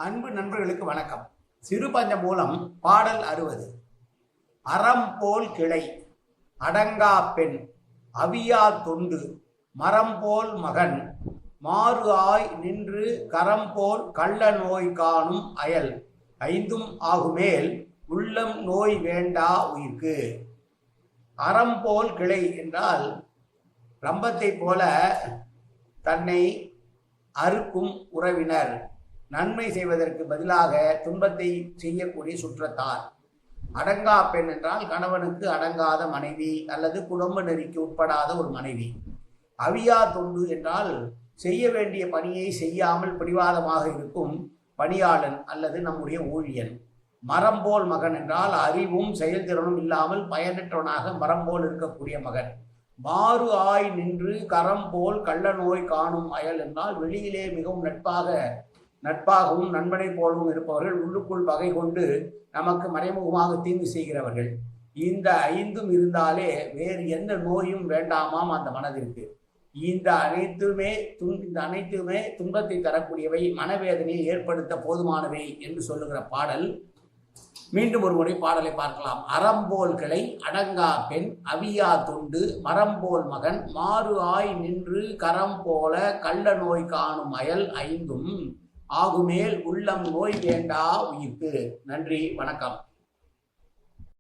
அன்பு நண்பர்களுக்கு வணக்கம். சிறுபஞ்ச மூலம் பாடல் 60. அறம் போல் கிளை அடங்கா பெண் அவியா தொண்டு மரம் போல் மகன் மாறு ஆய் நின்று கரம் போல் கள்ள நோய் காணும் அயல் ஐந்தும் ஆகுமேல் உள்ளம் நோய் வேண்டா உயிர்க்கு. அறம் போல் கிளை என்றால் ரம்பத்தை போல தன்னை அறுக்கும் உறவினர், நன்மை செய்வதற்கு பதிலாக துன்பத்தை செய்யக்கூடிய சுற்றத்தார். அடங்கா பெண் என்றால் கணவனுக்கு அடங்காத மனைவி அல்லது குடும்ப நெறிக்கு உட்படாத ஒரு மனைவி. அவியா தொண்டு என்றால் செய்ய வேண்டிய பணியை செய்யாமல் பிடிவாதமாக இருக்கும் பணியாளன் அல்லது நம்முடைய ஊழியன். மரம் போல் மகன் என்றால் அறிவும் செயல்திறனும் இல்லாமல் பயனற்றவனாக மரம் போல் இருக்கக்கூடிய மகன். மாறு ஆய் நின்று கரம் போல் கள்ள நோய் காணும் அயல் என்றால் வெளியிலே மிகவும் நட்பாகவும் நண்பனை போலவும் இருப்பவர்கள், உள்ளுக்குள் பகை கொண்டு நமக்கு மறைமுகமாக தீங்கு செய்கிறவர்கள். இந்த ஐந்தும் இருந்தாலே வேறு எந்த நோயும் வேண்டாமாம் அந்த மனதிற்கு. இந்த அனைத்துமே துன்பத்தை தரக்கூடியவை, மனவேதனையை ஏற்படுத்த போதுமானவை என்று சொல்லுகிற பாடல். மீண்டும் ஒரு முறை பாடலை பார்க்கலாம். அறம்போல் கிளை அடங்கா பெண் அவியா தொண்டு மரம் போல் மகன் மாறு ஆய் நின்று கரம் போல கள்ள நோய் காணும் அயல் ஐந்தும் ஆகுமேல் உள்ளம் நோய் வேண்டா உயிர்க்கு. நன்றி, வணக்கம்.